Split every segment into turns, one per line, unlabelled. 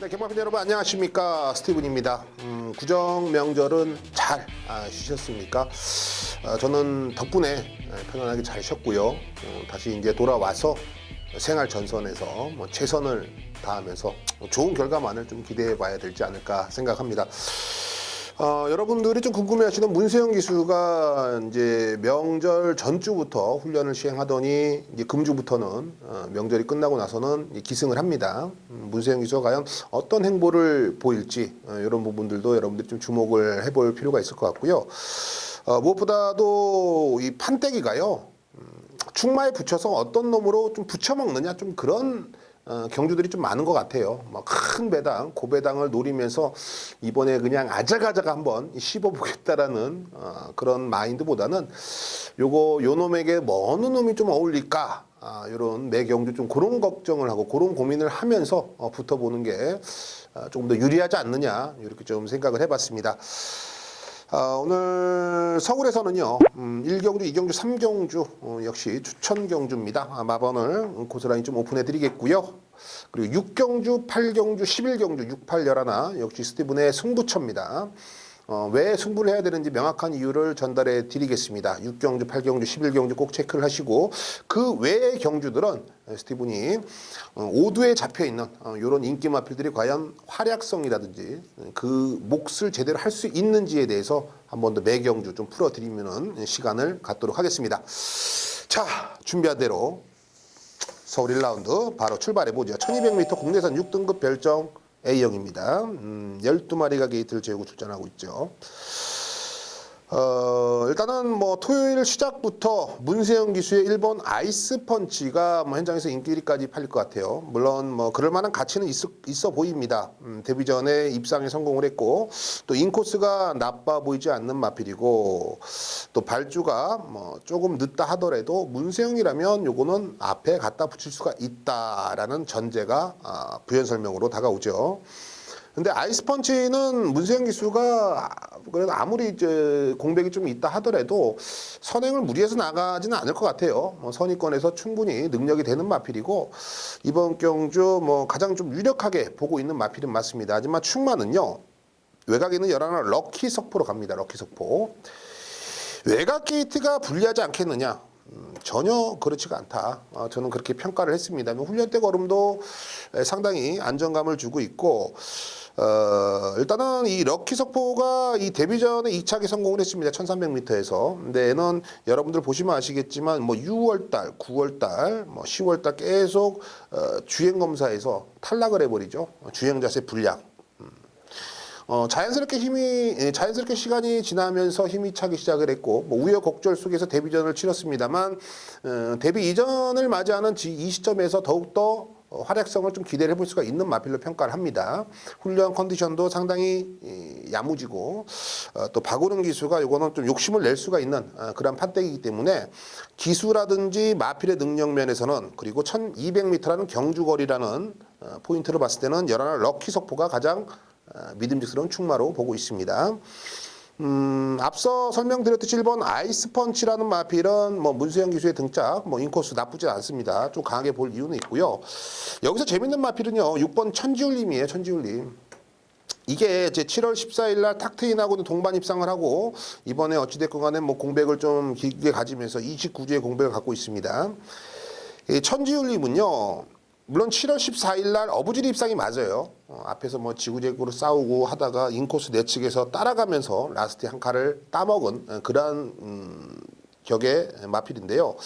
네, 경마팬 여러분 안녕하십니까, 스티븐입니다. 구정 명절은 잘 쉬셨습니까? 저는 덕분에 편안하게 잘 쉬었고요. 다시 이제 돌아와서 생활 전선에서 최선을 다하면서 좋은 결과만을 좀 기대해 봐야 되지 않을까 생각합니다. 여러분들이 좀 궁금해하시는 문세영 기수가 이제 명절 전주부터 훈련을 시행하더니 이제 금주부터는 명절이 끝나고 나서는 기승을 합니다. 문세영 기수가 과연 어떤 행보를 보일지 이런 부분들도 여러분들이 좀 주목을 해볼 필요가 있을 것 같고요. 무엇보다도 이 판때기가요, 충마에 붙여서 어떤 놈으로 좀 붙여먹느냐, 좀 그런 경주들이 좀 많은 것 같아요. 막 큰 배당, 고배당을 노리면서 이번에 그냥 아작아작 한번 씹어보겠다라는 그런 마인드보다는 요 놈에게 뭐 어느 놈이 좀 어울릴까, 이런 매 경주 좀 그런 걱정을 하고 그런 고민을 하면서 붙어보는 게 조금 더 유리하지 않느냐, 이렇게 좀 생각을 해봤습니다. 오늘 서울에서는요, 1경주, 2경주, 3경주 역시 추천 경주입니다. 마번을 고스란히 좀 오픈해 드리겠고요. 그리고 6경주, 8경주, 11경주, 6, 8, 11 역시 스티븐의 승부처입니다. 왜 승부를 해야 되는지 명확한 이유를 전달해 드리겠습니다. 6경주, 8경주, 11경주 꼭 체크를 하시고, 그 외의 경주들은 스티븐이 오두에 잡혀있는 이런 인기 마필들이 과연 활약성이라든지 그 몫을 제대로 할 수 있는지에 대해서 한 번 더 매 경주 좀 풀어드리는 시간을 갖도록 하겠습니다. 자, 준비한 대로 서울 1라운드 바로 출발해보죠. 1200m 국내선 6등급 별정 A형입니다. 12마리가 게이트를 재우고 출전하고 있죠. 일단은 뭐 토요일 시작부터 문세영 기수의 1번 아이스 펀치가 현장에서 인기 1위까지 팔릴 것 같아요. 물론 뭐 그럴 만한 가치는 있어 보입니다. 데뷔전에 입상에 성공을 했고, 또 인코스가 나빠 보이지 않는 마필이고, 또 발주가 뭐 조금 늦다 하더라도 문세영이라면 요거는 앞에 갖다 붙일 수가 있다라는 전제가 부연 설명으로 다가오죠. 근데 아이스펀치는 문세영 기수가 그래도 아무리 이제 공백이 좀 있다 하더라도 선행을 무리해서 나가지는 않을 것 같아요. 선의권에서 충분히 능력이 되는 마필이고, 이번 경주 뭐 가장 좀 유력하게 보고 있는 마필은 맞습니다. 하지만 충마는요, 외곽에 있는 11 럭키 석포로 갑니다. 럭키 석포. 외곽 게이트가 불리하지 않겠느냐? 전혀 그렇지가 않다. 저는 그렇게 평가를 했습니다. 훈련 때 걸음도 상당히 안정감을 주고 있고, 일단은 이 럭키 석포가 이 데뷔전에 2차기 성공을 했습니다. 1300m에서. 근데 얘는 여러분들 보시면 아시겠지만 뭐 6월달, 9월달, 뭐 10월달 계속 주행 검사에서 탈락을 해버리죠. 주행 자세 불량. 자연스럽게 시간이 지나면서 힘이 차기 시작을 했고, 뭐 우여곡절 속에서 데뷔전을 치렀습니다만, 데뷔 이전을 맞이하는 이 시점에서 더욱더 활약성을 좀 기대를 해볼 수가 있는 마필로 평가를 합니다. 훈련 컨디션도 상당히 야무지고, 또 박오른 기수가 이거는 좀 욕심을 낼 수가 있는 그런 판때기이기 때문에 기수라든지 마필의 능력 면에서는, 그리고 1200m라는 경주거리라는 포인트를 봤을 때는 11 럭키 석포가 가장 믿음직스러운 충마로 보고 있습니다. 앞서 설명드렸듯이 1번 아이스펀치라는 마필은 뭐 문세영 기수의 등짝, 뭐 인코스 나쁘지 않습니다. 좀 강하게 볼 이유는 있고요. 여기서 재밌는 마필은요, 6번 천지울림이에요. 천지울림. 이게 이제 7월 14일 날 탁트인하고는 동반 입상을 하고, 이번에 어찌됐건 간에 뭐 공백을 좀 길게 가지면서 29주의 공백을 갖고 있습니다. 이 천지울림은요, 물론 7월 14일 날 어부지리 입상이 맞아요. 앞에서 뭐 지구재구로 싸우고 하다가 인코스 내측에서 따라가면서 라스트 한 칼을 따먹은 그러한 격의 마필인데요.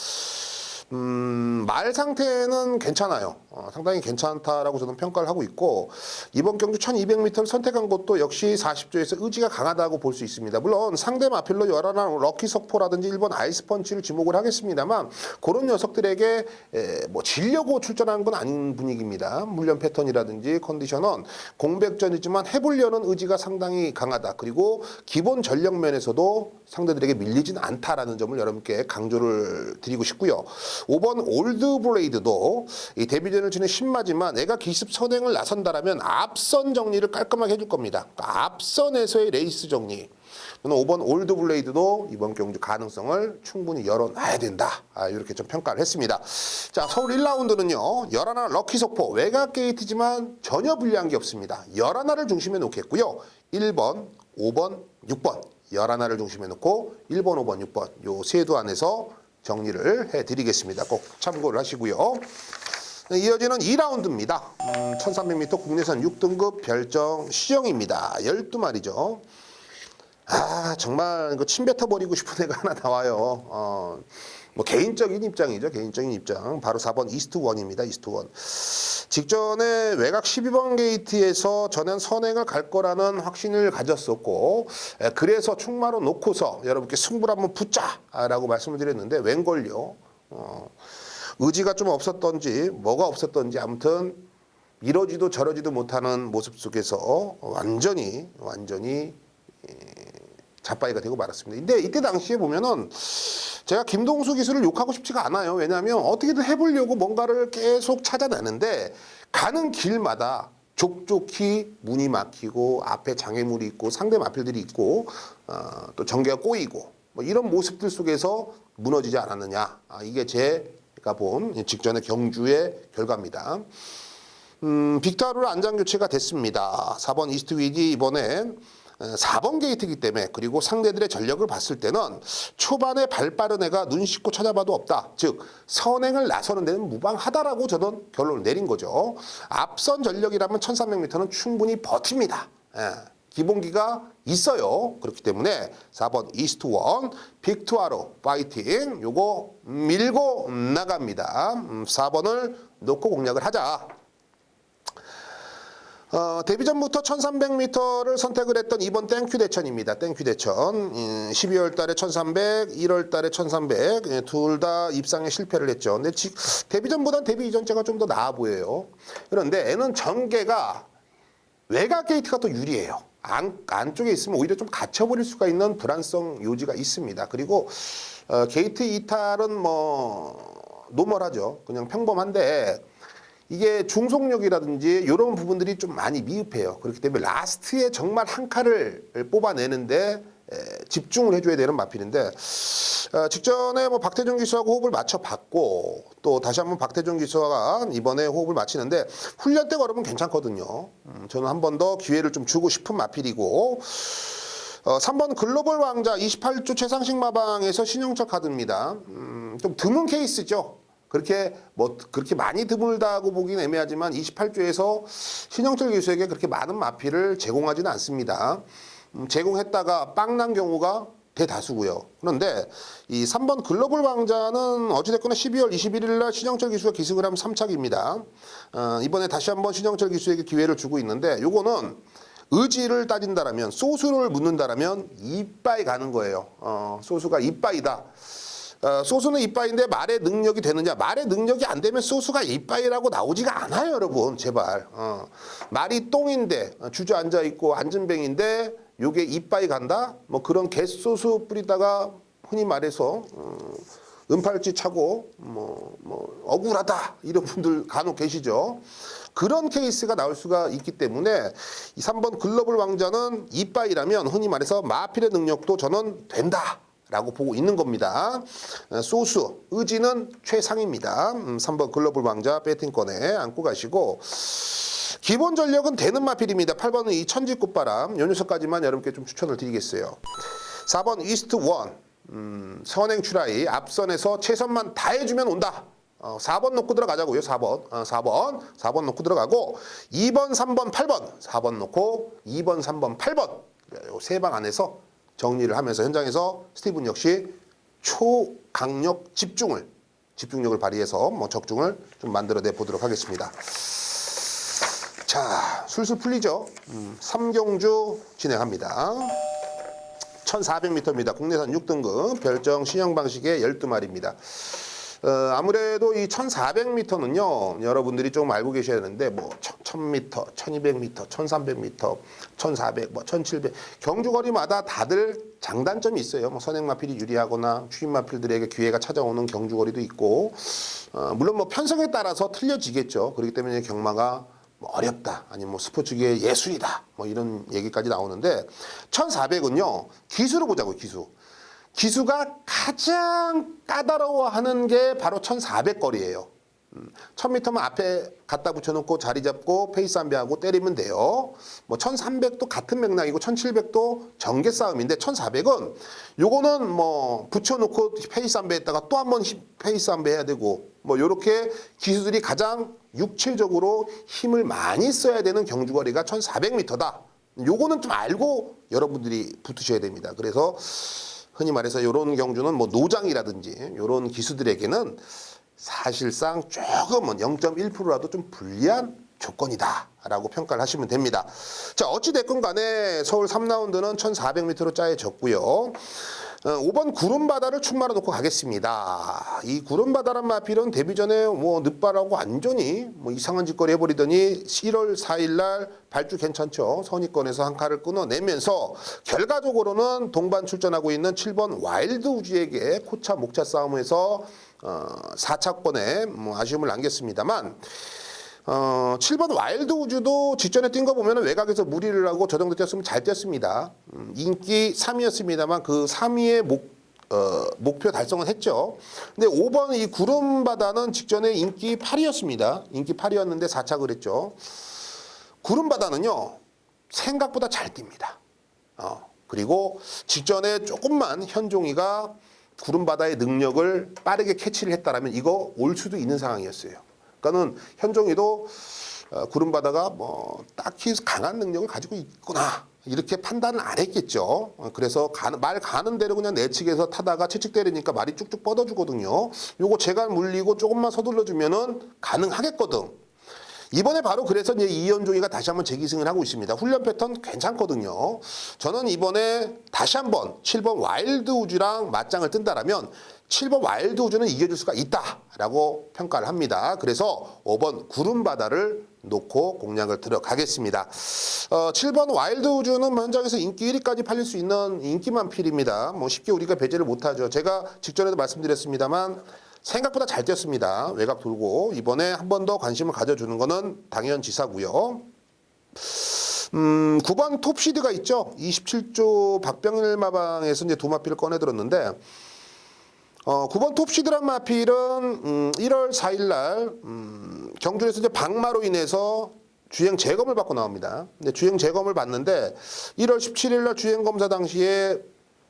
말 상태는 괜찮아요. 상당히 괜찮다라고 저는 평가를 하고 있고, 이번 경주 1200m를 선택한 것도 역시 40조에서 의지가 강하다고 볼 수 있습니다. 물론 상대 마필로 11 럭키 석포라든지 1번 아이스펀치를 지목을 하겠습니다만, 그런 녀석들에게 뭐 지려고 출전하는 건 아닌 분위기입니다. 훈련 패턴이라든지 컨디션은 공백전이지만 해보려는 의지가 상당히 강하다. 그리고 기본 전력 면에서도 상대들에게 밀리진 않다라는 점을 여러분께 강조를 드리고 싶고요. 5번 올드브레이드도 이 데뷔전을 치는 신마지만 내가 기습 선행을 나선다라면 앞선 정리를 깔끔하게 해줄 겁니다. 그러니까 앞선에서의 레이스 정리. 저는 5번 올드 블레이드도 이번 경주 가능성을 충분히 열어놔야 된다. 이렇게 좀 평가를 했습니다. 자, 서울 1라운드는요. 11 럭키 속보 외곽 게이트지만 전혀 불리한 게 없습니다. 11을 중심에 놓겠고요. 1번, 5번, 6번 11을 중심에 놓고 1번, 5번, 6번 요 세두 안에서 정리를 해드리겠습니다. 꼭 참고를 하시고요. 이어지는 2라운드입니다. 1300m 국내선 6등급 별정 시정입니다. 12마리죠. 정말 그 침 뱉어버리고 싶은 애가 하나 나와요. 뭐 개인적인 입장이죠. 개인적인 입장. 바로 4번 이스트원입니다. 이스트원. 직전에 외곽 12번 게이트에서 전엔 선행을 갈 거라는 확신을 가졌었고 그래서 충마로 놓고서 여러분께 승부를 한번 붙자라고 말씀을 드렸는데 웬걸요. 의지가 좀 없었던지 뭐가 없었던지 아무튼 이러지도 저러지도 못하는 모습 속에서 완전히 자빠이가 되고 말았습니다. 근데 이때 당시에 보면은 제가 김동수 기술을 욕하고 싶지가 않아요. 왜냐하면 어떻게든 해보려고 뭔가를 계속 찾아내는데 가는 길마다 족족히 문이 막히고 앞에 장애물이 있고 상대 마필들이 있고 또 전개가 꼬이고 뭐 이런 모습들 속에서 무너지지 않았느냐. 이게 제가 본 직전의 경주의 결과입니다. 빅타르로 안장 교체가 됐습니다. 4번 이스트 윗이 이번엔 4번 게이트이기 때문에 그리고 상대들의 전력을 봤을 때는 초반에 발 빠른 애가 눈 씻고 찾아봐도 없다. 즉 선행을 나서는 데는 무방하다라고 저는 결론을 내린 거죠. 앞선 전력이라면 1300m는 충분히 버팁니다. 기본기가 있어요. 그렇기 때문에 4번 이스트원 빅투아로 파이팅 요거 밀고 나갑니다. 4번을 놓고 공략을 하자. 데뷔전부터 1300m를 선택을 했던 이번 땡큐 대천입니다. 땡큐 대천. 12월 달에 1300, 1월 달에 1300 둘 다 입상에 실패를 했죠. 근데 데뷔전보다는 데뷔 이전째가 좀 더 나아 보여요. 그런데 애는 전개가 외곽 게이트가 더 유리해요. 안쪽에 있으면 오히려 좀 갇혀버릴 수가 있는 불안성 요지가 있습니다. 그리고 게이트 이탈은 뭐 노멀하죠. 그냥 평범한데 이게 중속력이라든지 이런 부분들이 좀 많이 미흡해요. 그렇기 때문에 라스트에 정말 한 칼을 뽑아내는데 집중을 해줘야 되는 마필인데 직전에 뭐 박태준 기수하고 호흡을 맞춰봤고 또 다시 한번 박태준 기수가 이번에 호흡을 맞추는데 훈련 때 걸으면 괜찮거든요. 저는 한 번 더 기회를 좀 주고 싶은 마필이고 3번 글로벌 왕자 28조 최상식 마방에서 신영철 카드입니다. 좀 드문 케이스죠. 그렇게 많이 드물다고 보긴 애매하지만 28조에서 신영철 교수에게 그렇게 많은 마필을 제공하지는 않습니다. 제공했다가 빵난 경우가 대다수고요. 그런데 이 3번 글로벌 왕자는 어찌됐거나 12월 21일 날 신영철 기수가 기승을 하면 3착입니다. 이번에 다시 한번 신영철 기수에게 기회를 주고 있는데 요거는 의지를 따진다라면 소수를 묻는다라면 이빠이 가는 거예요. 소수가 이빠이다. 소수는 이빠이인데 말의 능력이 되느냐. 말의 능력이 안 되면 소수가 이빠이라고 나오지가 않아요. 여러분 제발. 말이 똥인데 주저앉아 있고 앉은뱅인데 요게 이빠이 간다. 뭐 그런 개소수 뿌리다가 흔히 말해서 은팔찌 차고 뭐 억울하다 이런 분들 간혹 계시죠. 그런 케이스가 나올 수가 있기 때문에 이 3번 글로벌 왕자는 이빠이라면 흔히 말해서 마필의 능력도 저는 된다 라고 보고 있는 겁니다. 소수, 의지는 최상입니다. 3번 글로벌 왕자 배팅권에 안고 가시고 기본 전력은 되는 마필입니다. 8번은 이 천지꽃바람 요 녀석까지만 여러분께 좀 추천을 드리겠어요. 4번 이스트 원 선행 추라이 앞선에서 최선만 다해주면 온다. 4번 놓고 들어가자고요. 4번 놓고 들어가고 2번, 3번, 8번 4번 놓고 2번, 3번, 8번 요 세 방 안에서 정리를 하면서 현장에서 스티븐 역시 초강력 집중력을 발휘해서 뭐 적중을 좀 만들어내 보도록 하겠습니다. 자, 술술 풀리죠. 3경주 진행합니다. 1400m입니다. 국내선 6등급 별정 신형 방식의 12마리입니다. 아무래도 이 1400m는요, 여러분들이 좀 알고 계셔야 되는데, 뭐, 1000m, 1200m, 1300m, 1400, 뭐, 1700. 경주거리마다 다들 장단점이 있어요. 뭐, 선행마필이 유리하거나 추임마필들에게 기회가 찾아오는 경주거리도 있고, 물론 뭐, 편성에 따라서 틀려지겠죠. 그렇기 때문에 경마가 뭐 어렵다, 아니면 뭐 스포츠계의 예술이다, 뭐 이런 얘기까지 나오는데 1400은요 기수로 보자고요. 기수가 가장 까다로워하는 게 바로 1400거리예요. 1000m만 앞에 갖다 붙여놓고 자리 잡고 페이스 안배하고 때리면 돼요. 뭐 1300도 같은 맥락이고 1700도 전개 싸움인데 1400은 요거는 뭐 붙여놓고 페이스 안배했다가 또 한 번 페이스 안배해야 되고 뭐 요렇게 기수들이 가장 육체적으로 힘을 많이 써야 되는 경주거리가 1400m다. 요거는 좀 알고 여러분들이 붙으셔야 됩니다. 그래서 흔히 말해서 요런 경주는 뭐 노장이라든지 요런 기수들에게는 사실상 조금은 0.1%라도 좀 불리한 조건이다라고 평가를 하시면 됩니다. 자, 어찌됐건 간에 서울 3라운드는 1400m로 짜여졌고요. 5번 구름바다를 충마로 놓고 가겠습니다. 이 구름바다란 마필은 데뷔 전에 뭐 늦바라고 완전히 뭐 이상한 짓거리 해버리더니 1월 4일 날 발주 괜찮죠. 선입권에서 한 칼을 끊어내면서 결과적으로는 동반 출전하고 있는 7번 와일드 우즈에게 코차 목차 싸움에서 4차권에 뭐 아쉬움을 남겼습니다만 7번 와일드 우즈도 직전에 뛴 거 보면 외곽에서 무리를 하고 저 정도 뛰었으면 잘 뛰었습니다. 인기 3위였습니다만 그 3위의 목표 달성은 했죠. 근데 5번 이 구름바다는 직전에 인기 8위였습니다. 인기 8위였는데 4착을 했죠. 구름바다는요 생각보다 잘 뜁니다. 그리고 직전에 조금만 현종이가 구름바다의 능력을 빠르게 캐치를 했다라면 이거 올 수도 있는 상황이었어요. 그러니까는 현종이도 구름바다가 뭐 딱히 강한 능력을 가지고 있구나 이렇게 판단을 안 했겠죠. 그래서 말 가는 대로 그냥 내측에서 타다가 채찍 때리니까 말이 쭉쭉 뻗어주거든요. 요거 제가 물리고 조금만 서둘러주면은 가능하겠거든. 이번에 바로 그래서 이제 이현종이가 다시 한번 재기승을 하고 있습니다. 훈련 패턴 괜찮거든요. 저는 이번에 다시 한번 7번 와일드 우즈랑 맞짱을 뜬다라면 7번 와일드 우즈는 이겨줄 수가 있다라고 평가를 합니다. 그래서 5번 구름바다를 놓고 공략을 들어가겠습니다. 7번 와일드 우즈는 현장에서 인기 1위까지 팔릴 수 있는 인기만 필입니다. 뭐 쉽게 우리가 배제를 못하죠. 제가 직전에도 말씀드렸습니다만 생각보다 잘 뛰었습니다. 외곽 돌고 이번에 한 번 더 관심을 가져주는 거는 당연지사고요. 9번 톱시드가 있죠. 27조 박병일 마방에서 이제 두 마필을 꺼내들었는데 9번 톱시드란 마필은 1월 4일 날 경주에서 이제 박마로 인해서 주행 재검을 받고 나옵니다. 근데 주행 재검을 받는데 1월 17일 날 주행 검사 당시에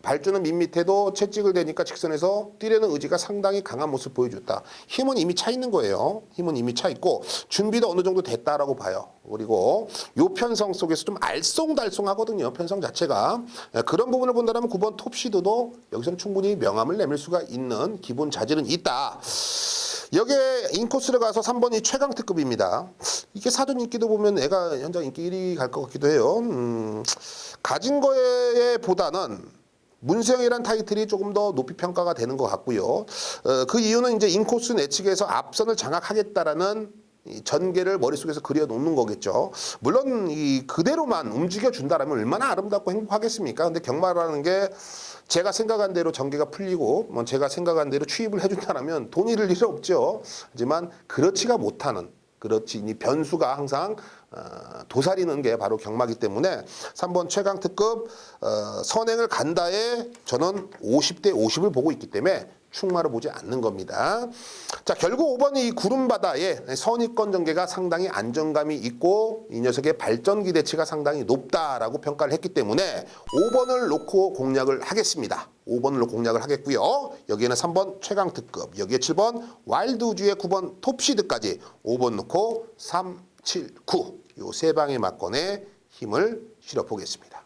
발주는 밋밋해도 채찍을 대니까 직선에서 뛰려는 의지가 상당히 강한 모습 보여줬다. 힘은 이미 차 있는 거예요. 힘은 이미 차 있고 준비도 어느 정도 됐다라고 봐요. 그리고 요 편성 속에서 좀 알쏭달쏭하거든요. 편성 자체가. 그런 부분을 본다면 9번 톱시드도 여기서는 충분히 명함을 내밀 수가 있는 기본 자질은 있다. 여기에 인코스를 가서 3번이 최강특급입니다. 이게 사전 인기도 보면 애가 현장 인기 1위 갈 것 같기도 해요. 가진 거에 보다는 문수영이란 타이틀이 조금 더 높이 평가가 되는 것 같고요. 그 이유는 이제 인코스 내측에서 앞선을 장악하겠다라는 이 전개를 머릿속에서 그려놓는 거겠죠. 물론 이 그대로만 움직여준다라면 얼마나 아름답고 행복하겠습니까? 근데 경마라는 게 제가 생각한 대로 전개가 풀리고 뭐 제가 생각한 대로 취입을 해준다라면 돈 잃을 일 없죠. 하지만 그렇지가 못하는 그렇지 이 변수가 항상 도사리는 게 바로 경마기 때문에 3번 최강특급 선행을 간다에 저는 50대 50을 보고 있기 때문에 충마로 보지 않는 겁니다. 자, 결국 5번이 이 구름바다의 선입권 전개가 상당히 안정감이 있고 이 녀석의 발전 기대치가 상당히 높다라고 평가를 했기 때문에 5번을 놓고 공략을 하겠습니다. 5번을 놓고 공략을 하겠고요. 여기에는 3번 최강특급, 여기에 7번 와일드 우즈의 9번 톱시드까지 5번 놓고 3, 7, 9 요 세 방의 막건에 힘을 실어 보겠습니다.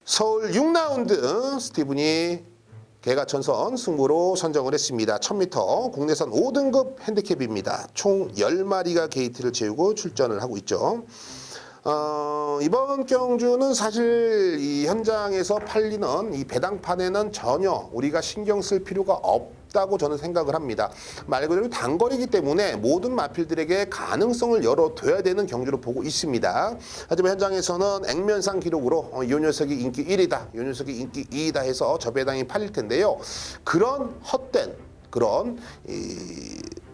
서울 6라운드 스티븐이 개가천선 승부로 선정을 했습니다. 1000m 국내선 5등급 핸디캡입니다. 총 10마리가 게이트를 채우고 출전을 하고 있죠. 이번 경주는 사실 이 현장에서 팔리는 이 배당판에는 전혀 우리가 신경 쓸 필요가 없다고 저는 생각을 합니다. 말 그대로 단거리이기 때문에 모든 마필들에게 가능성을 열어둬야 되는 경주로 보고 있습니다. 하지만 현장에서는 액면상 기록으로 이 녀석이 인기 1위다, 이 녀석이 인기 2위다 해서 저 배당이 팔릴 텐데요. 그런 헛된 그런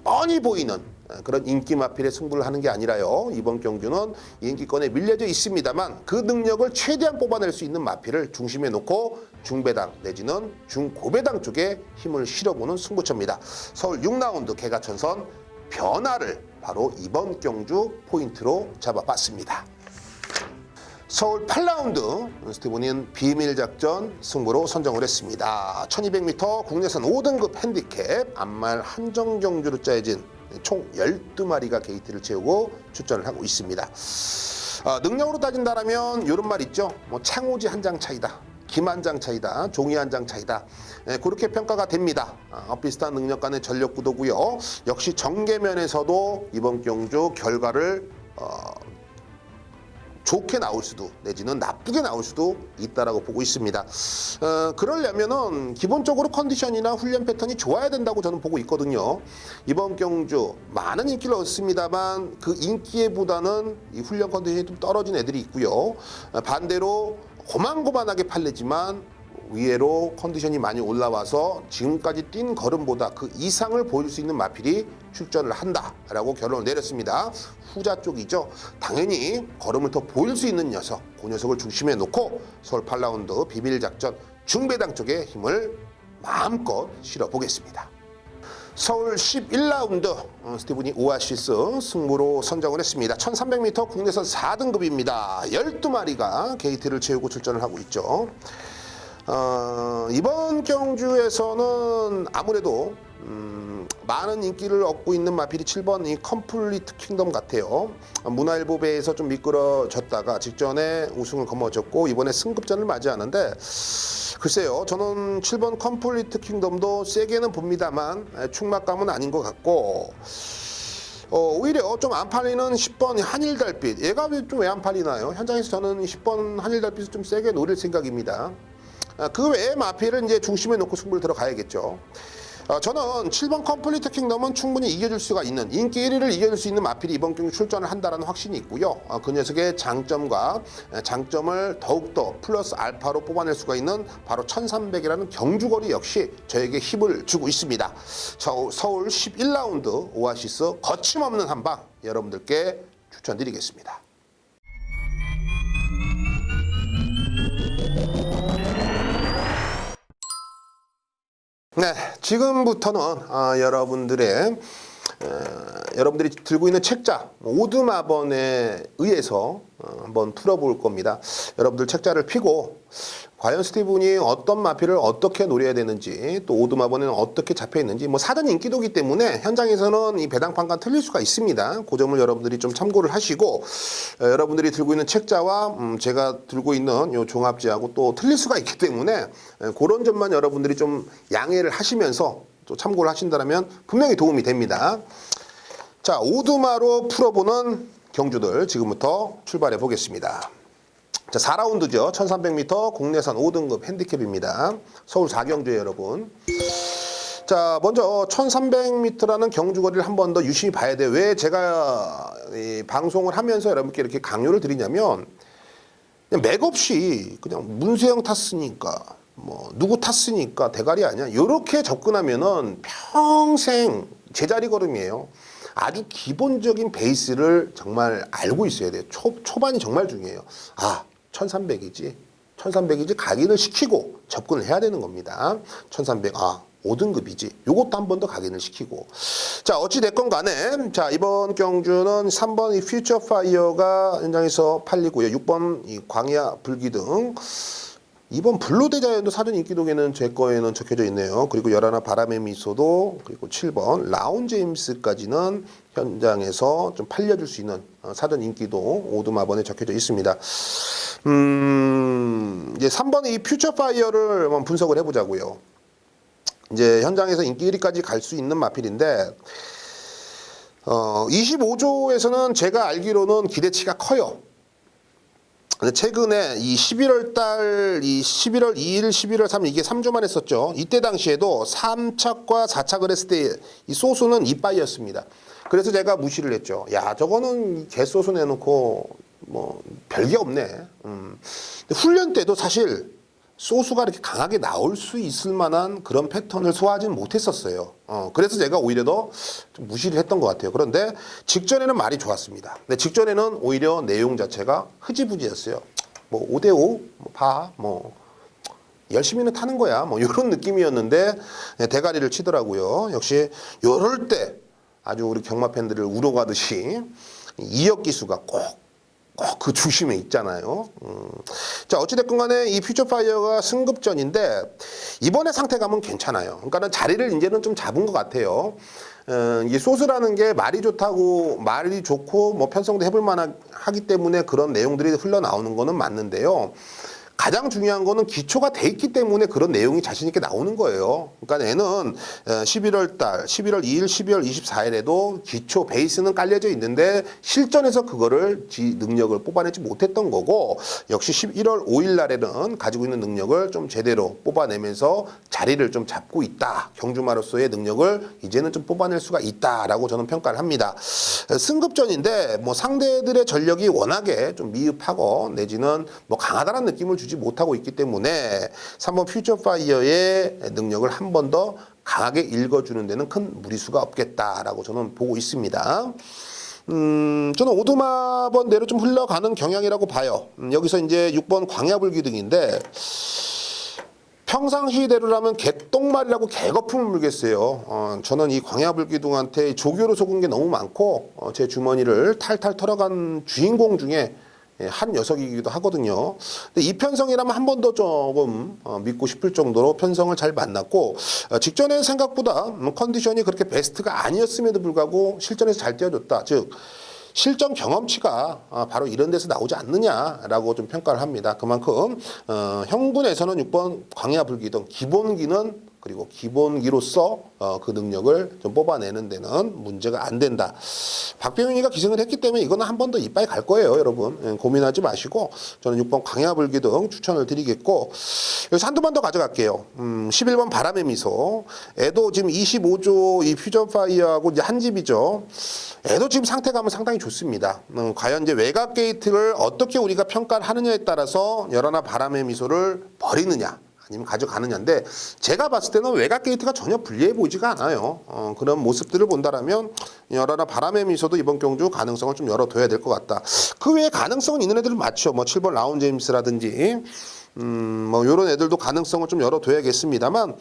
뻔히 보이는 그런 인기 마필에 승부를 하는 게 아니라요. 이번 경주는 인기권에 밀려져 있습니다만 그 능력을 최대한 뽑아낼 수 있는 마필을 중심에 놓고 중배당 내지는 중고배당 쪽에 힘을 실어보는 승부처입니다. 서울 6라운드 개가천선 변화를 바로 이번 경주 포인트로 잡아봤습니다. 서울 8라운드 스티븐은 비밀작전 승부로 선정을 했습니다. 1200m 국내선 5등급 핸디캡 암말 한정 경주로 짜여진 총 12마리가 게이트를 채우고 출전을 하고 있습니다. 능력으로 따진다면 이런 말 있죠. 뭐 창호지 한 장 차이다. 김 한 장 차이다. 종이 한 장 차이다. 그렇게 평가가 됩니다. 비슷한 능력 간의 전력 구도고요. 역시 정계면에서도 이번 경주 결과를 좋게 나올 수도 내지는 나쁘게 나올 수도 있다라고 보고 있습니다. 그러려면은 기본적으로 컨디션이나 훈련 패턴이 좋아야 된다고 저는 보고 있거든요. 이번 경주 많은 인기를 얻습니다만 그 인기보다는 이 훈련 컨디션이 좀 떨어진 애들이 있고요. 반대로 고만고만하게 팔리지만 위에로 컨디션이 많이 올라와서 지금까지 뛴 걸음보다 그 이상을 보일 수 있는 마필이 출전을 한다라고 결론을 내렸습니다. 후자 쪽이죠. 당연히 걸음을 더 보일 수 있는 녀석, 그 녀석을 중심에 놓고 서울 8라운드 비밀작전 중배당 쪽에 힘을 마음껏 실어보겠습니다. 서울 11라운드 스티븐이 오아시스 승부로 선정을 했습니다. 1300m 국내선 4등급입니다. 12마리가 게이트를 채우고 출전을 하고 있죠. 이번 경주에서는 아무래도 많은 인기를 얻고 있는 마필이 7번 이 컴플리트 킹덤 같아요. 문화일보배에서 좀 미끄러졌다가 직전에 우승을 거머쥐었고 이번에 승급전을 맞이하는데 글쎄요, 저는 7번 컴플리트 킹덤도 세게는 봅니다만 충막감은 아닌 것 같고 오히려 좀 안 팔리는 10번 한일달빛, 얘가 좀 왜 안 팔리나요? 현장에서 저는 10번 한일달빛을 좀 세게 노릴 생각입니다. 그 외에 마필을 이제 중심에 놓고 승부를 들어가야겠죠. 저는 7번 컴플리트 킹덤은 충분히 이겨줄 수가 있는, 인기 1위를 이겨줄 수 있는 마필이 이번 경기 출전을 한다는 확신이 있고요. 그 녀석의 장점과 장점을 더욱더 플러스 알파로 뽑아낼 수가 있는 바로 1300이라는 경주거리 역시 저에게 힘을 주고 있습니다. 서울 11라운드 오아시스 거침없는 한방 여러분들께 추천드리겠습니다. 네, 지금부터는 여러분들이 들고 있는 책자 오두마번에 의해서 한번 풀어볼 겁니다. 여러분들 책자를 펴고 과연 스티븐이 어떤 마필을 어떻게 노려야 되는지, 또 오두마번에는 어떻게 잡혀 있는지, 뭐 사전 인기도기 때문에 현장에서는 이 배당판과 틀릴 수가 있습니다. 그 점을 여러분들이 좀 참고를 하시고, 여러분들이 들고 있는 책자와 제가 들고 있는 요 종합지하고 또 틀릴 수가 있기 때문에 그런 점만 여러분들이 좀 양해를 하시면서 또 참고를 하신다면 분명히 도움이 됩니다. 자, 오두마로 풀어보는 경주들 지금부터 출발해 보겠습니다. 자, 4라운드죠. 1300m 국내선 5등급 핸디캡입니다. 서울 4경주에 여러분. 자, 먼저 1300m라는 경주거리를 한 번 더 유심히 봐야 돼요. 왜 제가 이 방송을 하면서 여러분께 이렇게 강요를 드리냐면 그냥 맥없이 그냥 문세영 탔으니까 뭐 누구 탔으니까 대가리 아니야. 이렇게 접근하면은 평생 제자리 걸음이에요. 아주 기본적인 베이스를 정말 알고 있어야 돼요. 초반이 정말 중요해요. 1300이지 각인을 시키고 접근을 해야 되는 겁니다. 1300 5등급이지. 요것도 한 번 더 각인을 시키고. 자, 어찌 됐건 간에 자, 이번 경주는 3번 이 퓨처 파이어가 현장에서 팔리고요. 6번 이 광야 불기등, 2번 블루대자연도 사전 인기동에는 제 거에는 적혀져 있네요. 그리고 11 바람의 미소도, 그리고 7번 라운제임스까지는 현장에서 좀 팔려줄 수 있는 사전 인기도 오두마번에 적혀져 있습니다. 이제 3번의 이 퓨처파이어를 한번 분석을 해보자고요. 이제 현장에서 인기 1위까지 갈 수 있는 마필인데 25조에서는 제가 알기로는 기대치가 커요. 최근에 이 11월 달, 이 11월 2일, 11월 3일, 이게 3주만 했었죠. 이때 당시에도 3착과 4착을 했을 때 이 소수는 이빠이였습니다. 그래서 제가 무시를 했죠. 야, 저거는 개소수 내놓고 뭐 별게 없네. 훈련 때도 사실 소수가 이렇게 강하게 나올 수 있을 만한 그런 패턴을 소화하지는 못했었어요. 그래서 제가 오히려 더 좀 무시를 했던 것 같아요. 그런데 직전에는 말이 좋았습니다. 근데 직전에는 오히려 내용 자체가 흐지부지였어요. 뭐 5대5 뭐 열심히는 타는 거야. 뭐 이런 느낌이었는데 대가리를 치더라고요. 역시 이럴 때 아주 우리 경마 팬들을 우러가듯이 이역 기수가 꼭 그 중심에 있잖아요. 자, 어찌됐건 간에 이 퓨처파이어가 승급전인데 이번에 상태감은 괜찮아요. 그러니까는 자리를 이제는 좀 잡은 것 같아요. 이 소스라는 게 말이 좋다고 말이 좋고 뭐 편성도 해볼 만하기 때문에 그런 내용들이 흘러나오는 거는 맞는데요. 가장 중요한 거는 기초가 돼 있기 때문에 그런 내용이 자신 있게 나오는 거예요. 그러니까 얘는 11월 2일, 12월 24일에도 기초 베이스는 깔려져 있는데 실전에서 그거를 능력을 뽑아내지 못했던 거고 역시 11월 5일 날에는 가지고 있는 능력을 좀 제대로 뽑아내면서 자리를 좀 잡고 있다. 경주마로서의 능력을 이제는 좀 뽑아낼 수가 있다라고 저는 평가를 합니다. 승급전인데 뭐 상대들의 전력이 워낙에 좀 미흡하고 내지는 뭐 강하다는 느낌을 주지 못하고 있기 때문에 3번 퓨처파이어의 능력을 한 번 더 강하게 읽어주는 데는 큰 무리수가 없겠다라고 저는 보고 있습니다. 저는 오두마번대로 좀 흘러가는 경향이라고 봐요. 여기서 이제 6번 광야불기둥인데 평상시대로라면 개똥말이라고 개거품을 물겠어요. 저는 이 광야불기둥한테 조교로 속은 게 너무 많고 제 주머니를 탈탈 털어간 주인공 중에 한 녀석이기도 하거든요. 근데 이 편성이라면 한 번 더 조금 믿고 싶을 정도로 편성을 잘 만났고 직전에는 생각보다 컨디션이 그렇게 베스트가 아니었음에도 불구하고 실전에서 잘 뛰어줬다. 즉 실전 경험치가 바로 이런 데서 나오지 않느냐라고 좀 평가를 합니다. 그만큼 형군에서는 6번 광야불기둥 기본기는 그리고 기본기로서 그 능력을 좀 뽑아내는 데는 문제가 안 된다. 박병윤이가 기승을 했기 때문에 이거는 한 번 더 이빨 갈 거예요, 여러분. 고민하지 마시고 저는 6번 광야불기둥 추천을 드리겠고 여기서 한두번 더 가져갈게요. 11번 바람의 미소. 애도 지금 25조 이 퓨처파이어하고 이제 한 집이죠. 애도 지금 상태감은 상당히 좋습니다. 과연 이제 외곽 게이트를 어떻게 우리가 평가를 하느냐에 따라서 열하나 바람의 미소를 버리느냐 아니면 가져가느냐인데 제가 봤을 때는 외곽 게이트가 전혀 불리해 보이지가 않아요. 그런 모습들을 본다라면 열하나 바람의 미소도 이번 경주 가능성을 좀 열어둬야 될 것 같다. 그 외에 가능성은 있는 애들은 많죠. 뭐 7번 라운 제임스라든지 뭐 이런 애들도 가능성을 좀 열어둬야겠습니다만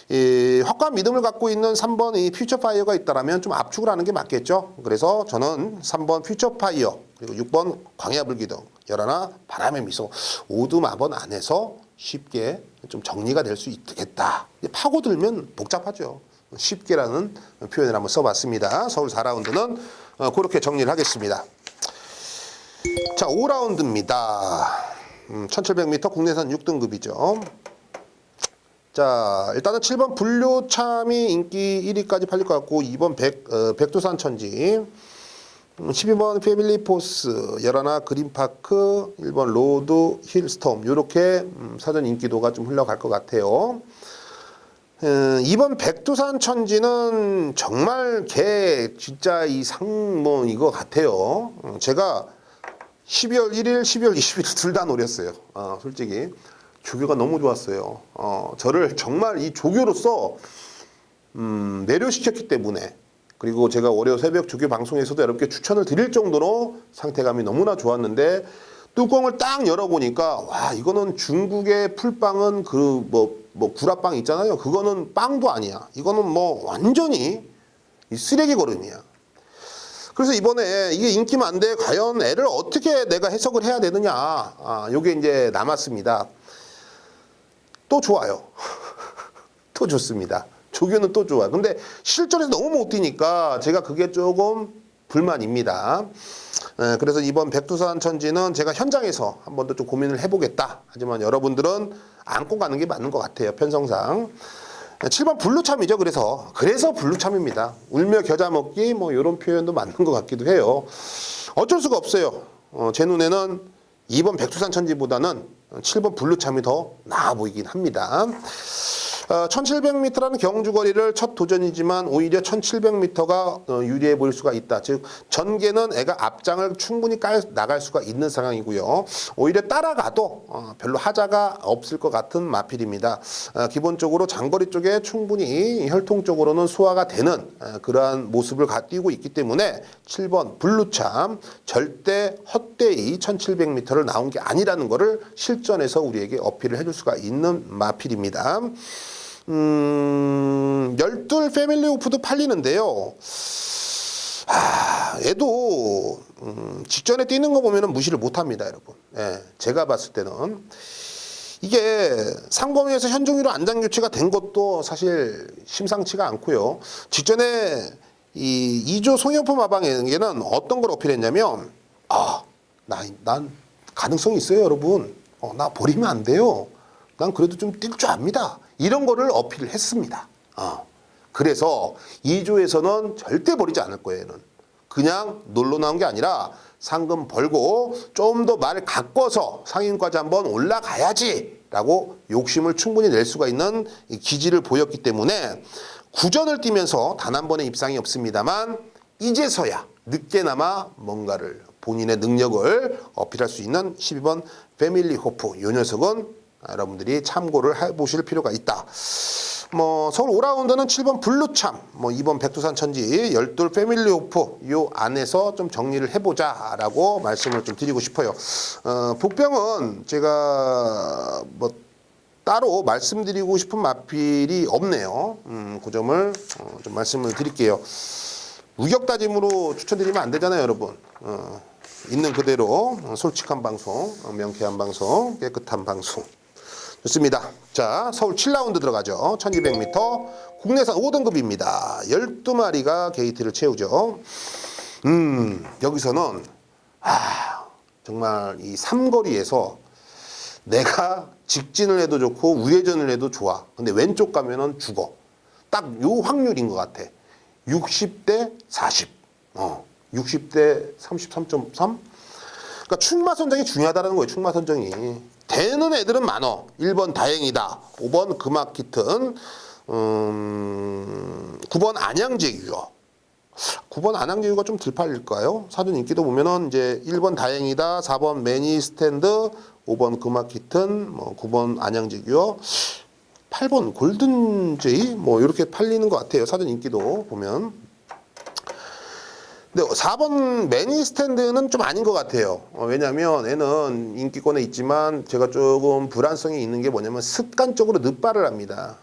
이 확고한 믿음을 갖고 있는 3번 이 퓨처파이어가 있다라면 좀 압축을 하는 게 맞겠죠. 그래서 저는 3번 퓨처파이어 그리고 6번 광야불기둥 열하나 바람의 미소 오두마번 안에서 쉽게 좀 정리가 될 수 있겠다. 파고들면 복잡하죠. 쉽게라는 표현을 한번 써봤습니다. 서울 4라운드는 그렇게 정리를 하겠습니다. 자, 5라운드입니다. 1700m 국내산 6등급이죠. 자, 일단은 7번 분류참이 인기 1위까지 팔릴 것 같고 2번 백두산 천지 12번 패밀리포스, 열하나 그린파크, 1번 로드 힐스톰 이렇게 사전 인기도가 좀 흘러갈 것 같아요. 2번 백두산 천지는 정말 개 진짜 이 상뭐 이거 같아요. 제가 12월 1일, 12월 20일 둘 다 노렸어요. 솔직히 조교가 너무 좋았어요. 저를 정말 이 조교로서 매료시켰기 때문에 그리고 제가 월요 새벽 조교 방송에서도 여러분께 추천을 드릴 정도로 상태감이 너무나 좋았는데 뚜껑을 딱 열어보니까 와 이거는 중국의 풀빵은 그 뭐 구라빵 있잖아요. 그거는 빵도 아니야. 이거는 뭐 완전히 쓰레기 걸음이야. 그래서 이번에 이게 인기 많은데 과연 애를 어떻게 내가 해석을 해야 되느냐. 요게 이제 남았습니다. 또 좋아요. 또 좋습니다. 조교는 또 좋아. 근데 실전에서 너무 못 뛰니까 제가 그게 조금 불만입니다. 그래서 이번 백두산 천지는 제가 현장에서 한 번 더 좀 고민을 해보겠다. 하지만 여러분들은 안고 가는 게 맞는 것 같아요. 편성상. 7번 블루참이죠. 그래서 블루참입니다. 울며 겨자 먹기 뭐 이런 표현도 맞는 것 같기도 해요. 어쩔 수가 없어요. 제 눈에는 2번 백두산 천지보다는 7번 블루참이 더 나아 보이긴 합니다. 1700m라는 경주거리를 첫 도전이지만 오히려 1700m가 유리해 보일 수가 있다. 즉 전개는 애가 앞장을 충분히 나갈 수가 있는 상황이고요. 오히려 따라가도 별로 하자가 없을 것 같은 마필입니다. 기본적으로 장거리 쪽에 충분히 혈통적으로는 소화가 되는 그러한 모습을 띄고 있기 때문에 7번 블루참 절대 헛되이 1700m를 나온 게 아니라는 것을 실전에서 우리에게 어필을 해줄 수가 있는 마필입니다. 12 패밀리 오프도 팔리는데요. 얘도 직전에 뛰는 거 보면 무시를 못합니다, 여러분. 예, 제가 봤을 때는 이게 상범위에서 현종이로 안장 교체가 된 것도 사실 심상치가 않고요. 직전에 이 2조 송영표 마방에게는 어떤 걸 어필했냐면 난 가능성이 있어요, 여러분. 나 버리면 안 돼요. 난 그래도 좀 뛸 줄 압니다. 이런 거를 어필을 했습니다. 그래서 2조에서는 절대 버리지 않을 거예요. 얘는. 그냥 놀러 나온 게 아니라 상금 벌고 좀 더 말을 가꿔서 상위권까지 한번 올라가야지 라고 욕심을 충분히 낼 수가 있는 기질을 보였기 때문에 구전을 뛰면서 단 한 번의 입상이 없습니다만 이제서야 늦게나마 뭔가를 본인의 능력을 어필할 수 있는 12번 패밀리 호프. 이 녀석은 여러분들이 참고를 해보실 필요가 있다. 서울 5라운드는 7번 블루참, 2번 백두산 천지, 12 패밀리 호프 요 안에서 좀 정리를 해보자라고 말씀을 좀 드리고 싶어요. 복병은 제가 따로 말씀드리고 싶은 마필이 없네요. 그 점을 좀 말씀을 드릴게요. 우격다짐으로 추천드리면 안 되잖아요, 여러분. 있는 그대로 솔직한 방송, 명쾌한 방송, 깨끗한 방송. 좋습니다. 자, 서울 7라운드 들어가죠. 1200m 국내산 5등급입니다. 12마리가 게이트를 채우죠. 여기서는 정말 이 삼거리에서 내가 직진을 해도 좋고 우회전을 해도 좋아. 근데 왼쪽 가면은 죽어. 딱 요 확률인 것 같아. 60대 40. 60대 33.3. 그러니까 충마 선정이 중요하다는 거예요. 충마 선정이. 되는 애들은 많어. 1번 다행이다. 5번 금학키튼. 9번 안양제규어. 9번 안양제규가 좀 덜 팔릴까요? 사전 인기도 보면은 이제 1번 다행이다, 4번 매니스탠드, 5번 금학키튼, 9번 안양제규어, 8번 골든제이 이렇게 팔리는 것 같아요. 사전 인기도 보면. 근데 4번 매니스탠드는 좀 아닌 것 같아요. 왜냐면 얘는 인기권에 있지만 제가 조금 불안성이 있는 게 뭐냐면 습관적으로 늦발을 합니다.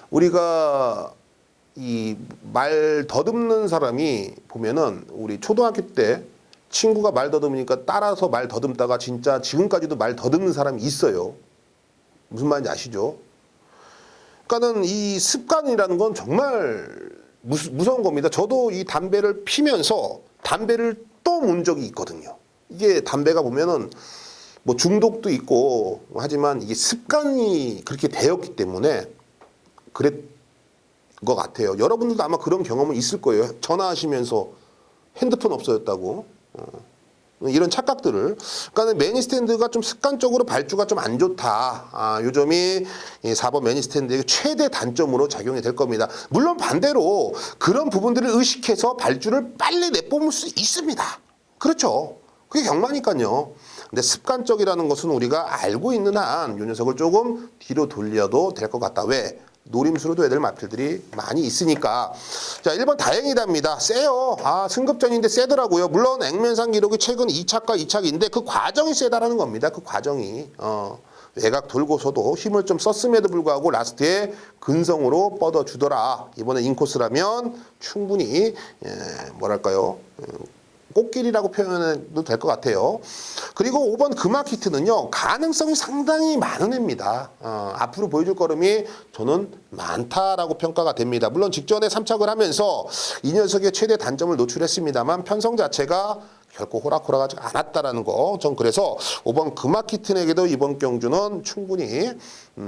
우리가 이 말 더듬는 사람이 보면은 우리 초등학교 때 친구가 말 더듬으니까 따라서 말 더듬다가 진짜 지금까지도 말 더듬는 사람이 있어요. 무슨 말인지 아시죠? 그러니까는 이 습관이라는 건 정말 무서운 겁니다. 저도 이 담배를 피면서 담배를 또 문 적이 있거든요. 이게 담배가 보면은 중독도 있고 하지만 이게 습관이 그렇게 되었기 때문에 그랬 것 같아요. 여러분들도 아마 그런 경험은 있을 거예요. 전화하시면서 핸드폰 없어졌다고. 이런 착각들을. 그러니까 매니스탠드가 좀 습관적으로 발주가 좀 안 좋다. 요 점이 4번 매니스탠드의 최대 단점으로 작용이 될 겁니다. 물론 반대로 그런 부분들을 의식해서 발주를 빨리 내뿜을 수 있습니다. 그렇죠. 그게 경마니까요. 근데 습관적이라는 것은 우리가 알고 있는 한 요 녀석을 조금 뒤로 돌려도 될 것 같다. 왜? 노림수로 둬야 될 마필들이 많이 있으니까. 자, 1번 다행이답니다. 세요. 승급전인데 세더라고요. 물론 액면상 기록이 최근 2착과 2착인데 그 과정이 세다라는 겁니다. 그 과정이. 외곽 돌고서도 힘을 좀 썼음에도 불구하고 라스트에 근성으로 뻗어주더라. 이번에 인코스라면 충분히 뭐랄까요. 꽃길이라고 표현해도 될 것 같아요. 그리고 5번 금학히트는요. 가능성이 상당히 많은 애입니다. 앞으로 보여줄 걸음이 저는 많다라고 평가가 됩니다. 물론 직전에 3착을 하면서 이 녀석의 최대 단점을 노출했습니다만 편성 자체가 결코 호락호락하지 않았다라는 거. 전 그래서 5번 금학히튼에게도 이번 경주는 충분히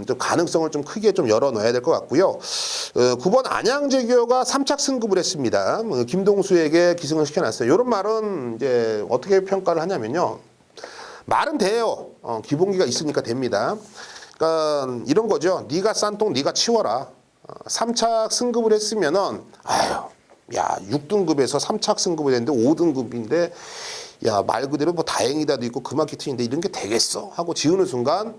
좀 가능성을 좀 크게 좀 열어놔야 될 것 같고요. 9번 안양제규어가 3착 승급을 했습니다. 김동수에게 기승을 시켜놨어요. 이런 말은 이제 어떻게 평가를 하냐면요. 말은 돼요. 기본기가 있으니까 됩니다. 그러니까 이런 거죠. 네가 싼 똥 네가 치워라. 3착 승급을 했으면은 아유, 야 6등급에서 3착 승급을 했는데 5등급인데 야 말 그대로 뭐 다행이다도 있고 그마케팅인데 이런 게 되겠어 하고 지우는 순간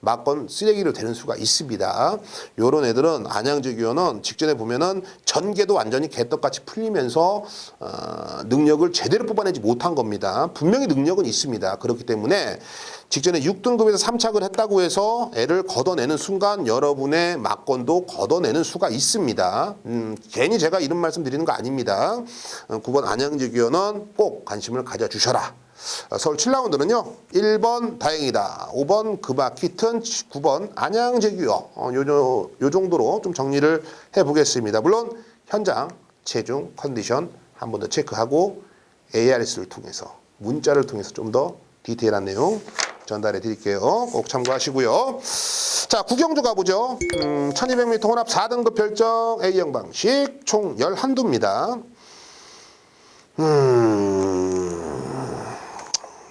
막건 쓰레기로 되는 수가 있습니다. 요런 애들은 안양제규어는 직전에 보면은 전개도 완전히 개떡같이 풀리면서 능력을 제대로 뽑아내지 못한 겁니다. 분명히 능력은 있습니다. 그렇기 때문에 직전에 6등급에서 3착을 했다고 해서 애를 걷어내는 순간 여러분의 막건도 걷어내는 수가 있습니다. 괜히 제가 이런 말씀 드리는 거 아닙니다. 9번 안양제규어는 꼭 관심을 가져주셔라. 서울 7라운드는요. 1번 다행이다. 5번 그마키튼, 9번 안양제규어. 요 정도로 좀 정리를 해보겠습니다. 물론 현장 체중 컨디션 한 번 더 체크하고 ARS를 통해서 문자를 통해서 좀 더 디테일한 내용 전달해 드릴게요. 꼭 참고하시고요. 자, 구경주 가보죠. 1200m 혼합 4등급 별정 A형 방식 총 11두입니다.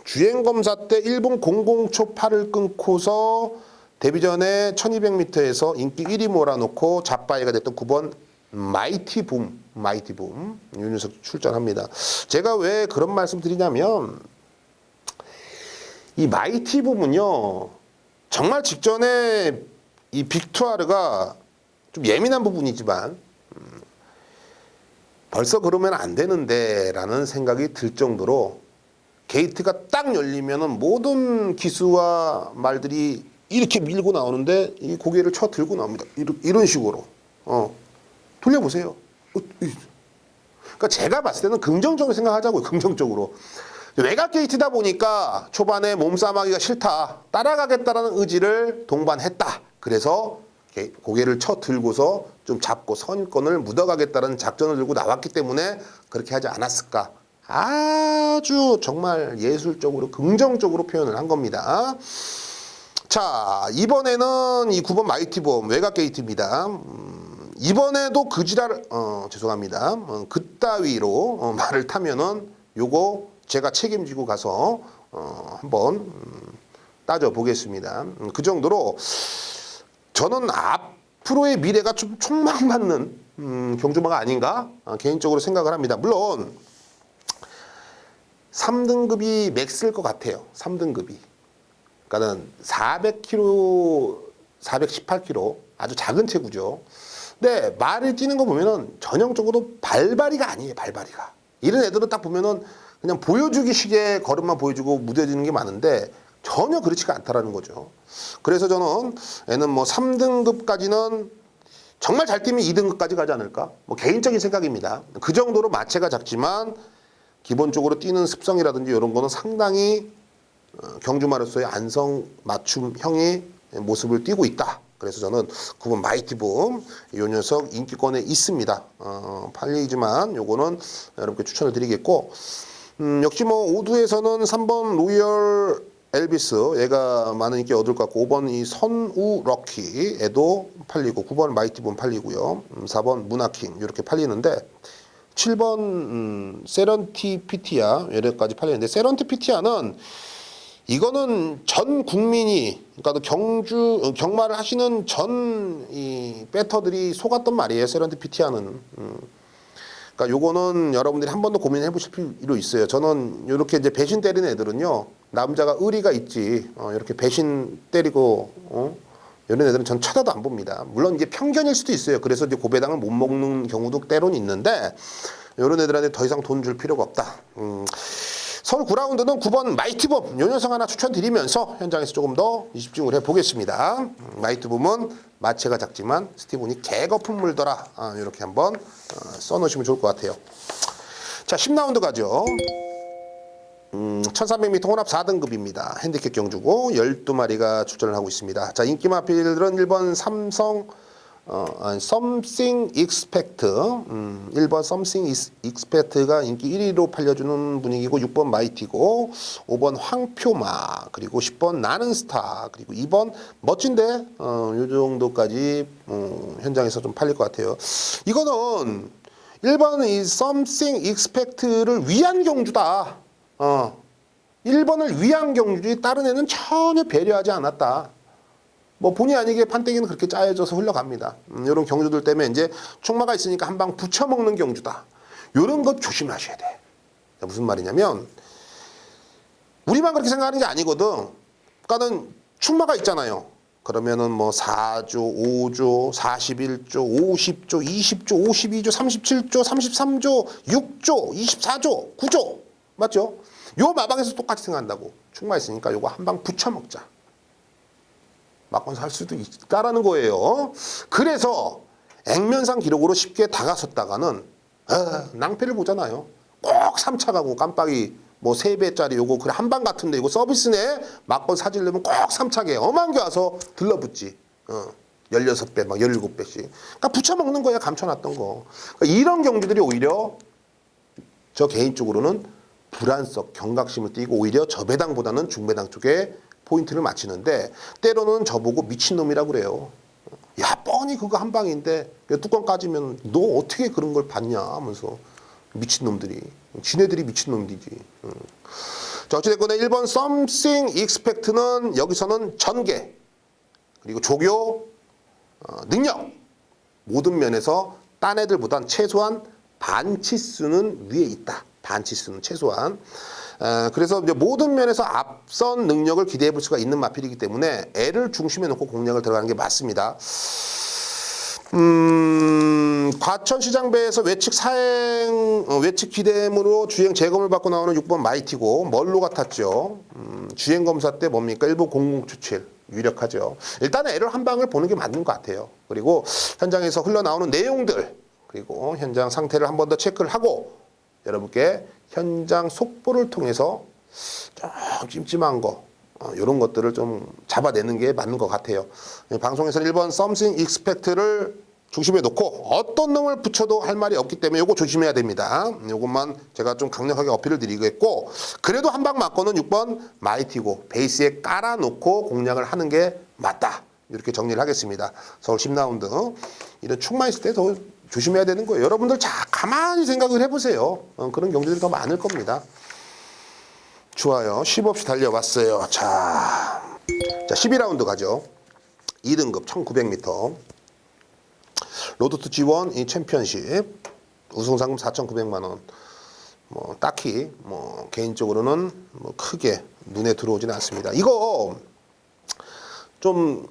주행검사 때 일본 00초 팔을 끊고서 데뷔전에 1200m에서 인기 1위 몰아놓고 잡바이가 됐던 9번 마이티붐 윤유석 출전합니다. 제가 왜 그런 말씀 드리냐면 이 마이티붐은요 정말 직전에 이 빅투아르가 좀 예민한 부분이지만 벌써 그러면 안 되는데 라는 생각이 들 정도로 게이트가 딱 열리면은 모든 기수와 말들이 이렇게 밀고 나오는데 이 고개를 쳐 들고 나옵니다. 이런 식으로. 돌려보세요. 그러니까 제가 봤을 때는 긍정적으로 생각하자고요. 긍정적으로. 외곽 게이트다 보니까 초반에 몸싸움하기가 싫다. 따라가겠다라는 의지를 동반했다. 그래서 고개를 쳐 들고서 좀 잡고 선권을 묻어가겠다는 작전을 들고 나왔기 때문에 그렇게 하지 않았을까. 아주 정말 예술적으로 긍정적으로 표현을 한 겁니다. 자, 이번에는 이 9번 마이티봄 외곽 게이트입니다. 이번에도 그 지랄 죄송합니다. 그따위로 말을 타면은 요거 제가 책임지고 가서 한번 따져 보겠습니다. 그 정도로 저는 앞으로의 미래가 좀 촉망받는 경주마가 아닌가 개인적으로 생각을 합니다. 물론 3등급이 맥스일 것 같아요. 3등급이. 그러니까는 400kg, 418kg 아주 작은 체구죠. 근데 말을 뛰는 거 보면은 전형적으로 발바리가 아니에요. 발바리가. 이런 애들은 딱 보면은 그냥 보여주기 식의 걸음만 보여주고 무뎌지는 게 많은데 전혀 그렇지가 않다라는 거죠. 그래서 저는 애는 뭐 3등급까지는 정말 잘 뛰면 2등급까지 가지 않을까? 뭐 개인적인 생각입니다. 그 정도로 마체가 작지만 기본적으로 뛰는 습성이라든지 이런 거는 상당히 경주마로서의 안성 맞춤형의 모습을 띄고 있다. 그래서 저는 9번 마이티붐 이 녀석 인기권에 있습니다. 팔리지만 요거는 여러분께 추천을 드리겠고 역시 뭐 5두에서는 3번 로열 엘비스 얘가 많은 인기 얻을 것 같고 5번 이 선우 럭키 애도 팔리고 9번 마이티붐 팔리고요. 4번 문화킹 이렇게 팔리는데 7번 세런티피티아 여기까지 팔리는데 세런티피티아는 이거는 전 국민이 그러니까 경마를 하시는 전 이 배터들이 속았던 말이에요. 세런티피티아는. 그러니까 요거는 여러분들이 한 번 더 고민해 보실 필요 있어요. 저는 이렇게 이제 배신 때리는 애들은요. 남자가 의리가 있지. 이렇게 배신 때리고 이런 애들은 전 쳐다도 안 봅니다. 물론 이게 편견일 수도 있어요. 그래서 이제 고배당을 못 먹는 경우도 때론 있는데 이런 애들한테 더 이상 돈 줄 필요가 없다. 서울 9라운드는 9번 마이티붐 요 녀석 하나 추천드리면서 현장에서 조금 더 집중을 해보겠습니다. 마이티붐은 마체가 작지만 스티븐이 개거품 물더라. 이렇게 한번 써놓으시면 좋을 것 같아요. 자, 10라운드 가죠. 1300m 혼합 4등급입니다. 핸디캡 경주고 12마리가 출전을 하고 있습니다. 자, 인기 마필들은 1번 삼성 Something Expect 1번 Something Expect가 인기 1위로 팔려주는 분위기고 6번 마이티고 5번 황표마 그리고 10번 나는 스타 그리고 2번 멋진데 요 정도까지 현장에서 좀 팔릴 것 같아요. 이거는 1번 이 Something Expect를 위한 경주다. 1번을 위한 경주지 다른 애는 전혀 배려하지 않았다. 뭐 본의 아니게 판때기는 그렇게 짜여져서 흘러갑니다. 이런 경주들 때문에 이제 충마가 있으니까 한 방 붙여먹는 경주다. 이런 것 조심하셔야 돼. 무슨 말이냐면 우리만 그렇게 생각하는 게 아니거든. 그러니까는 충마가 있잖아요. 그러면은 뭐 4조, 5조, 41조, 50조, 20조, 52조, 37조, 33조, 6조, 24조, 9조. 맞죠? 요 마방에서 똑같이 생각한다고. 충마 있으니까 요거 한 방 붙여먹자. 막건 살 수도 있다라는 거예요. 그래서 액면상 기록으로 쉽게 다가섰다가는 낭패를 보잖아요. 꼭 3차 가고 깜빡이 뭐 3배짜리 요거 그래 한 방 같은데 이거 서비스네 막건 사주려면 꼭 3차게 엄한 게 와서 들러붙지. 16배 막 17배씩. 그러니까 붙여먹는 거야. 감춰놨던 거. 그러니까 이런 경주들이 오히려 저 개인적으로는 불안석 경각심을 띠고 오히려 저배당보다는 중배당 쪽에 포인트를 맞추는데 때로는 저보고 미친놈이라고 그래요. 야 뻔히 그거 한 방인데 뚜껑 까지면 너 어떻게 그런 걸 봤냐 하면서 미친놈들이 지네들이 미친놈들이지. 자 어찌됐건 1번 something expect는 여기서는 전개 그리고 조교 능력 모든 면에서 딴 애들보단 최소한 반치수는 위에 있다. 반치수는 최소한. 그래서 이제 모든 면에서 앞선 능력을 기대해 볼 수가 있는 마필이기 때문에 애를 중심에 놓고 공략을 들어가는 게 맞습니다. 과천시장배에서 외측 사행, 외측 기대물로 주행 재검을 받고 나오는 6번 마이티고 멀로 같았죠. 주행 검사 때 뭡니까? 1번 0077 유력하죠. 일단은 애를 한 방을 보는 게 맞는 것 같아요. 그리고 현장에서 흘러나오는 내용들 그리고 현장 상태를 한 번 더 체크를 하고 여러분께 현장 속보를 통해서 좀 찜찜한 거 이런 것들을 좀 잡아내는 게 맞는 것 같아요. 방송에서 1번 something expect를 중심에 놓고 어떤 놈을 붙여도 할 말이 없기 때문에 요거 조심해야 됩니다. 요것만 제가 좀 강력하게 어필을 드리겠고 그래도 한 방 맞고는 6번 마이티고 베이스에 깔아놓고 공략을 하는 게 맞다. 이렇게 정리를 하겠습니다. 서울 10라운드 이런 충마 있을 때 더 조심해야 되는 거예요. 여러분들 가만히 생각을 해보세요. 그런 경주들이 더 많을 겁니다. 좋아요. 10 없이 달려왔어요. 자 12라운드 가죠. 2등급 1900m 로드2 G1 이 챔피언십 우승 상금 4,900만 원. 뭐 딱히 뭐 개인적으로는 뭐 크게 눈에 들어오지는 않습니다. 이거 좀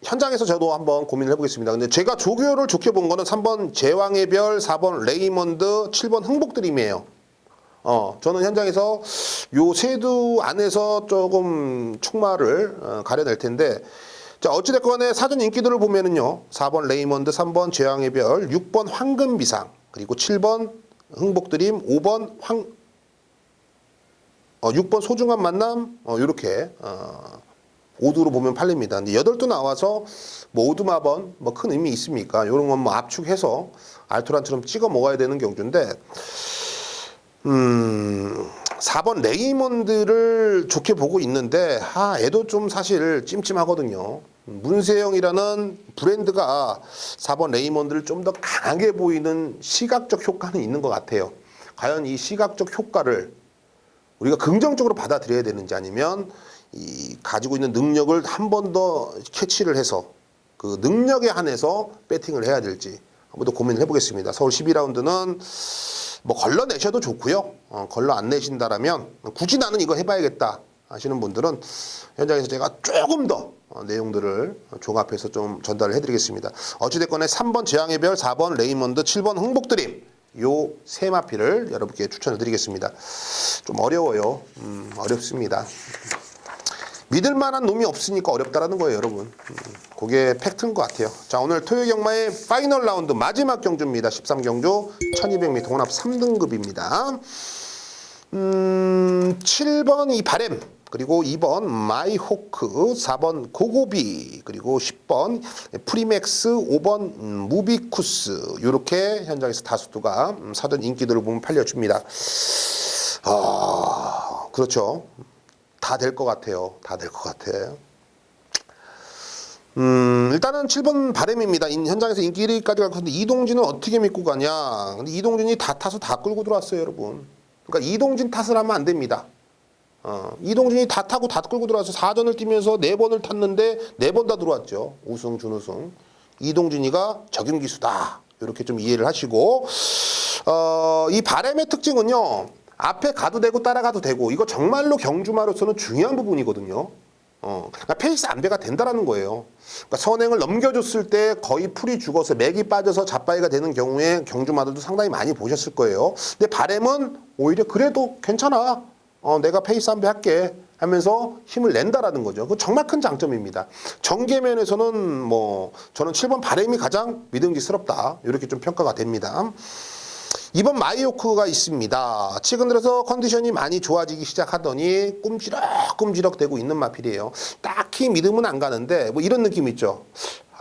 현장에서 저도 한번 고민을 해보겠습니다. 근데 제가 조교를 좋게 본 거는 3번 제왕의 별, 4번 레이먼드, 7번 흥복드림이에요. 저는 현장에서 요 세두 안에서 조금 충마를 가려낼 텐데 자 어찌됐건 사전 인기들을 보면은요 4번 레이먼드, 3번 제왕의 별, 6번 황금비상 그리고 7번 흥복드림, 5번 6번 소중한 만남 요렇게 5두로 보면 팔립니다. 근데 8두 나와서 뭐 5두마번 뭐 큰 의미 있습니까? 요런 건 뭐 압축해서 알토란처럼 찍어 먹어야 되는 경주인데 4번 레이먼드를 좋게 보고 있는데 애도 좀 사실 찜찜하거든요. 문세영이라는 브랜드가 4번 레이먼드를 좀 더 강하게 보이는 시각적 효과는 있는 것 같아요. 과연 이 시각적 효과를 우리가 긍정적으로 받아들여야 되는지 아니면 이 가지고 있는 능력을 한 번 더 캐치를 해서 그 능력에 한해서 배팅을 해야 될지 한번 더 고민을 해보겠습니다. 서울 12라운드는 뭐 걸러내셔도 좋고요. 걸러 안 내신다라면 굳이 나는 이거 해봐야겠다 하시는 분들은 현장에서 제가 조금 더 내용들을 종합해서 좀 전달을 해드리겠습니다. 어찌됐건 3번 제왕의 별, 4번 레이먼드, 7번 흥복드림 요 세 마피를 여러분께 추천을 드리겠습니다. 좀 어려워요. 어렵습니다. 믿을 만한 놈이 없으니까 어렵다라는 거예요, 여러분. 그게 팩트인 것 같아요. 자, 오늘 토요 경마의 파이널 라운드 마지막 경주입니다. 13경주 1200m 혼합 3등급입니다. 7번 이 바램, 그리고 2번 마이호크, 4번 고고비, 그리고 10번 프리맥스, 5번 무비쿠스. 이렇게 현장에서 다수두가 사전 인기들을 보면 팔려줍니다. 그렇죠. 다 될 것 같아요. 다 될 것 같아. 일단은 7번 바램입니다. 현장에서 인기 1위까지 갈 건데 이동진은 어떻게 믿고 가냐. 근데 이동진이 다 타서 다 끌고 들어왔어요, 여러분. 그러니까 이동진 탓을 하면 안 됩니다. 이동준이 다 타고 다 끌고 들어와서 4전을 뛰면서 4번을 탔는데 4번 다 들어왔죠. 우승, 준우승. 이동준이가 적임기수다. 이렇게 좀 이해를 하시고 이 바램의 특징은요. 앞에 가도 되고 따라가도 되고 이거 정말로 경주마로서는 중요한 부분이거든요. 그러니까 페이스 안배가 된다라는 거예요. 그러니까 선행을 넘겨줬을 때 거의 풀이 죽어서 맥이 빠져서 잡바이가 되는 경우에 경주마들도 상당히 많이 보셨을 거예요. 근데 바램은 오히려 그래도 괜찮아. 내가 페이스 안배 할게 하면서 힘을 낸다라는 거죠. 그 정말 큰 장점입니다. 전개면에서는 뭐 저는 7번 바램이 가장 믿음직스럽다. 이렇게 좀 평가가 됩니다. 2번 마이오크가 있습니다. 최근 들어서 컨디션이 많이 좋아지기 시작하더니 꼼지럭 되고 있는 마필이에요. 딱히 믿음은 안 가는데 뭐 이런 느낌 있죠.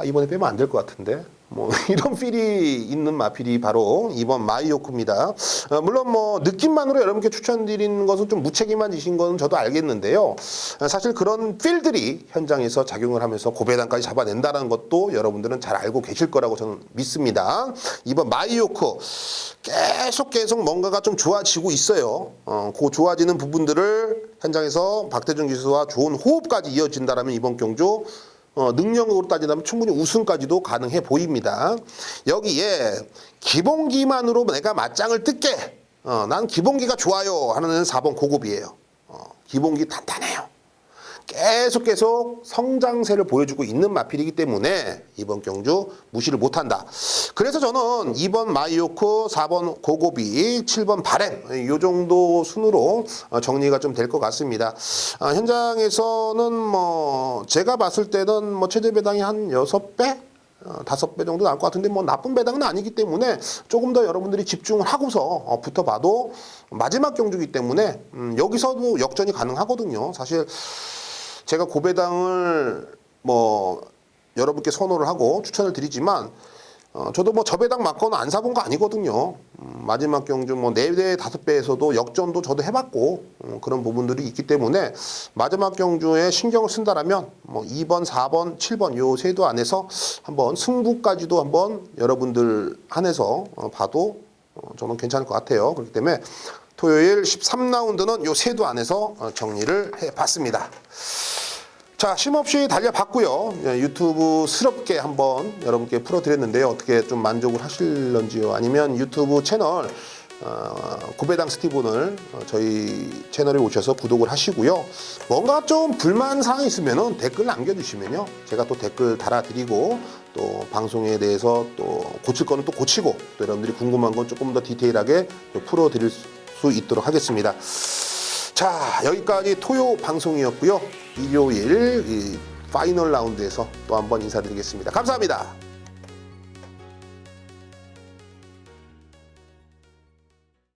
이번에 빼면 안 될 것 같은데 뭐 이런 필이 있는 마필이 바로 2번 마이오크입니다. 물론 뭐 느낌만으로 여러분께 추천드리는 것은 좀 무책임한 짓인 건 저도 알겠는데요. 사실 그런 필들이 현장에서 작용을 하면서 고배당까지 잡아낸다는 것도 여러분들은 잘 알고 계실 거라고 저는 믿습니다. 2번 마이오크 계속 뭔가가 좀 좋아지고 있어요. 그 좋아지는 부분들을 현장에서 박태준 기수와 좋은 호흡까지 이어진다라면 이번 경주 능력으로 따지자면 충분히 우승까지도 가능해 보입니다. 여기에 기본기만으로 내가 맞짱을 뜰게. 난 기본기가 좋아요 하는 4번 고급이에요. 기본기 단단해요. 계속 성장세를 보여주고 있는 마필이기 때문에 이번 경주 무시를 못한다. 그래서 저는 2번 마이오크, 4번 고고비, 7번 바램 이 정도 순으로 정리가 좀 될 것 같습니다. 현장에서는 뭐 제가 봤을 때는 뭐 최대 배당이 한 6배? 5배 정도 나올 것 같은데 뭐 나쁜 배당은 아니기 때문에 조금 더 여러분들이 집중을 하고서 붙어봐도 마지막 경주이기 때문에 여기서도 역전이 가능하거든요. 사실 제가 고배당을 뭐 여러분께 선호를 하고 추천을 드리지만 저도 뭐 저배당 맞거나 안 사본 거 아니거든요. 마지막 경주 뭐 4배, 5배에서도 역전도 저도 해봤고 그런 부분들이 있기 때문에 마지막 경주에 신경을 쓴다라면 뭐 2번, 4번, 7번 요 세도 안에서 한번 승부까지도 한번 여러분들 한해서 봐도 저는 괜찮을 것 같아요. 그렇기 때문에 토요일 13라운드는 요 세도 안에서 정리를 해봤습니다. 자, 쉼없이 달려봤고요. 유튜브스럽게 한번 여러분께 풀어드렸는데요. 어떻게 좀 만족을 하실런지요? 아니면 유튜브 채널 고배당 스티븐을 저희 채널에 오셔서 구독을 하시고요. 뭔가 좀 불만사항이 있으면 댓글 남겨주시면요. 제가 또 댓글 달아드리고 또 방송에 대해서 또 고칠 거는 또 고치고 또 여러분들이 궁금한 건 조금 더 디테일하게 또 풀어드릴 수 있도록 하겠습니다. 자, 여기까지 토요 방송이었고요. 일요일 이 파이널 라운드에서 또 한번 인사드리겠습니다. 감사합니다.